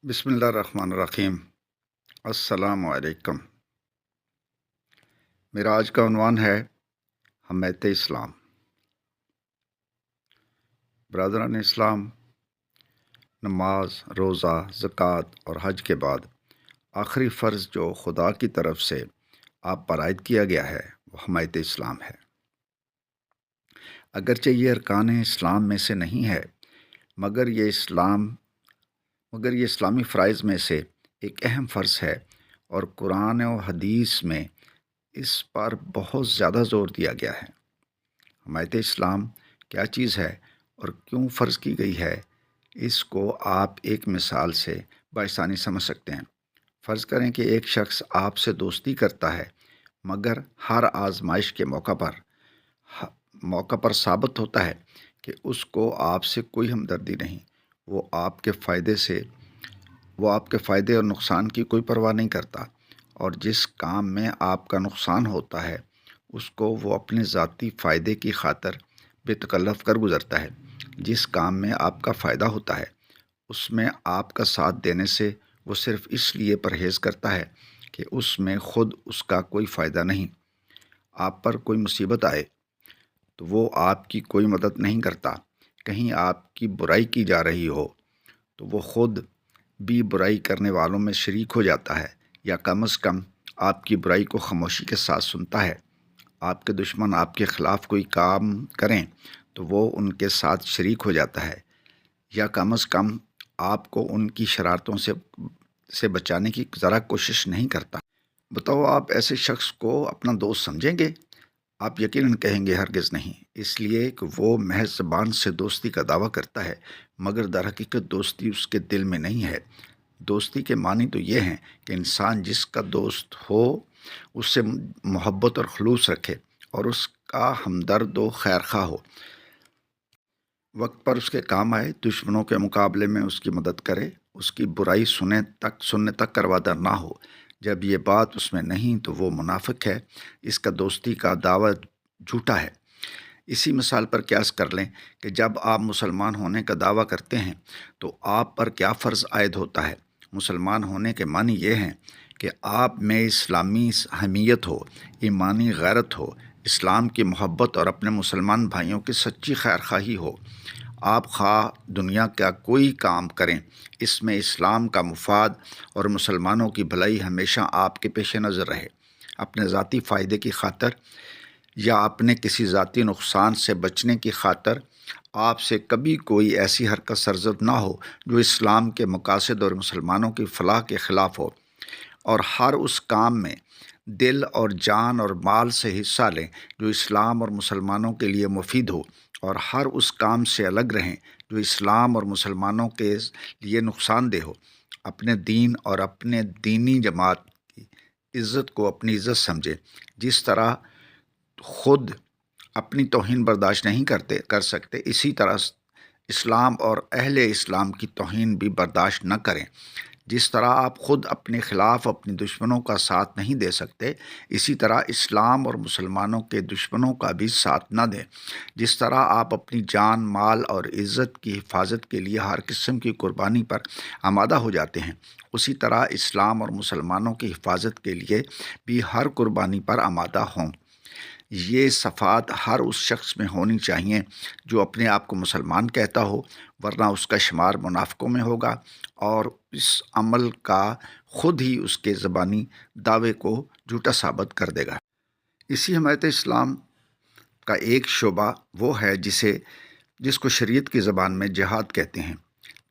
بسم اللہ الرحمن الرحیم۔ السلام علیکم۔ میرا آج کا عنوان ہے حمایت اسلام۔ برادران اسلام، نماز، روزہ، زکوٰۃ اور حج کے بعد آخری فرض جو خدا کی طرف سے آپ پر عائد کیا گیا ہے وہ حمایت اسلام ہے۔ اگرچہ یہ ارکان اسلام میں سے نہیں ہے، مگر یہ اسلامی فرائض میں سے ایک اہم فرض ہے، اور قرآن و حدیث میں اس پر بہت زیادہ زور دیا گیا ہے۔ حمایت اسلام کیا چیز ہے اور کیوں فرض کی گئی ہے، اس کو آپ ایک مثال سے بآسانی سمجھ سکتے ہیں۔ فرض کریں کہ ایک شخص آپ سے دوستی کرتا ہے، مگر ہر آزمائش کے موقع پر ثابت ہوتا ہے کہ اس کو آپ سے کوئی ہمدردی نہیں۔ وہ آپ کے فائدے اور نقصان کی کوئی پرواہ نہیں کرتا، اور جس کام میں آپ کا نقصان ہوتا ہے اس کو وہ اپنے ذاتی فائدے کی خاطر بے تکلف کر گزرتا ہے۔ جس کام میں آپ کا فائدہ ہوتا ہے اس میں آپ کا ساتھ دینے سے وہ صرف اس لیے پرہیز کرتا ہے کہ اس میں خود اس کا کوئی فائدہ نہیں۔ آپ پر کوئی مصیبت آئے تو وہ آپ کی کوئی مدد نہیں کرتا۔ کہیں آپ کی برائی کی جا رہی ہو تو وہ خود بھی برائی کرنے والوں میں شریک ہو جاتا ہے، یا کم از کم آپ کی برائی کو خاموشی کے ساتھ سنتا ہے۔ آپ کے دشمن آپ کے خلاف کوئی کام کریں تو وہ ان کے ساتھ شریک ہو جاتا ہے، یا کم از کم آپ کو ان کی شرارتوں سے بچانے کی ذرا کوشش نہیں کرتا۔ بتاؤ، آپ ایسے شخص کو اپنا دوست سمجھیں گے؟ آپ یقیناً کہیں گے ہرگز نہیں، اس لیے کہ وہ محض زبان سے دوستی کا دعویٰ کرتا ہے، مگر در حقیقت دوستی اس کے دل میں نہیں ہے۔ دوستی کے معنی تو یہ ہیں کہ انسان جس کا دوست ہو اس سے محبت اور خلوص رکھے، اور اس کا ہمدرد و خیرخواہ ہو، وقت پر اس کے کام آئے، دشمنوں کے مقابلے میں اس کی مدد کرے، اس کی برائی سننے تک کا روادار نہ ہو۔ جب یہ بات اس میں نہیں تو وہ منافق ہے، اس کا دوستی کا دعویٰ جھوٹا ہے۔ اسی مثال پر قیاس کر لیں کہ جب آپ مسلمان ہونے کا دعویٰ کرتے ہیں تو آپ پر کیا فرض عائد ہوتا ہے۔ مسلمان ہونے کے معنی یہ ہیں کہ آپ میں اسلامی حمیت ہو، ایمانی غیرت ہو، اسلام کی محبت اور اپنے مسلمان بھائیوں کی سچی خیرخواہی ہو۔ آپ خواہ دنیا کا کوئی کام کریں، اس میں اسلام کا مفاد اور مسلمانوں کی بھلائی ہمیشہ آپ کے پیش نظر رہے۔ اپنے ذاتی فائدے کی خاطر یا اپنے کسی ذاتی نقصان سے بچنے کی خاطر آپ سے کبھی کوئی ایسی حرکت سرزد نہ ہو جو اسلام کے مقاصد اور مسلمانوں کی فلاح کے خلاف ہو، اور ہر اس کام میں دل اور جان اور مال سے حصہ لیں جو اسلام اور مسلمانوں کے لیے مفید ہو، اور ہر اس کام سے الگ رہیں جو اسلام اور مسلمانوں کے لیے نقصان دہ ہو۔ اپنے دین اور اپنے دینی جماعت کی عزت کو اپنی عزت سمجھے۔ جس طرح خود اپنی توہین برداشت نہیں کر سکتے، اسی طرح اسلام اور اہل اسلام کی توہین بھی برداشت نہ کریں۔ جس طرح آپ خود اپنے خلاف اپنے دشمنوں کا ساتھ نہیں دے سکتے، اسی طرح اسلام اور مسلمانوں کے دشمنوں کا بھی ساتھ نہ دیں۔ جس طرح آپ اپنی جان، مال اور عزت کی حفاظت کے لیے ہر قسم کی قربانی پر آمادہ ہو جاتے ہیں، اسی طرح اسلام اور مسلمانوں کی حفاظت کے لیے بھی ہر قربانی پر آمادہ ہوں۔ یہ صفات ہر اس شخص میں ہونی چاہیے جو اپنے آپ کو مسلمان کہتا ہو، ورنہ اس کا شمار منافقوں میں ہوگا، اور اس عمل کا خود ہی اس کے زبانی دعوے کو جھوٹا ثابت کر دے گا۔ اسی حمایت اسلام کا ایک شعبہ وہ ہے جس کو شریعت کی زبان میں جہاد کہتے ہیں۔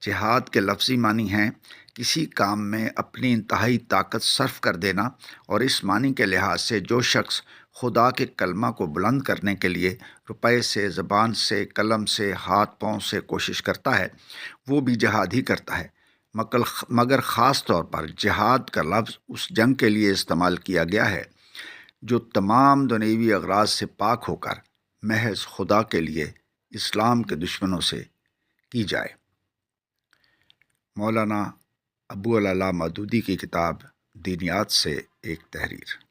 جہاد کے لفظی معنی ہیں کسی کام میں اپنی انتہائی طاقت صرف کر دینا، اور اس معنی کے لحاظ سے جو شخص خدا کے کلمہ کو بلند کرنے کے لیے روپے سے، زبان سے، قلم سے، ہاتھ پاؤں سے کوشش کرتا ہے، وہ بھی جہاد ہی کرتا ہے۔ مگر خاص طور پر جہاد کا لفظ اس جنگ کے لیے استعمال کیا گیا ہے جو تمام دنیوی اغراض سے پاک ہو کر محض خدا کے لیے اسلام کے دشمنوں سے کی جائے۔ مولانا ابو العلا مودودی کی کتاب دینیات سے ایک تحریر۔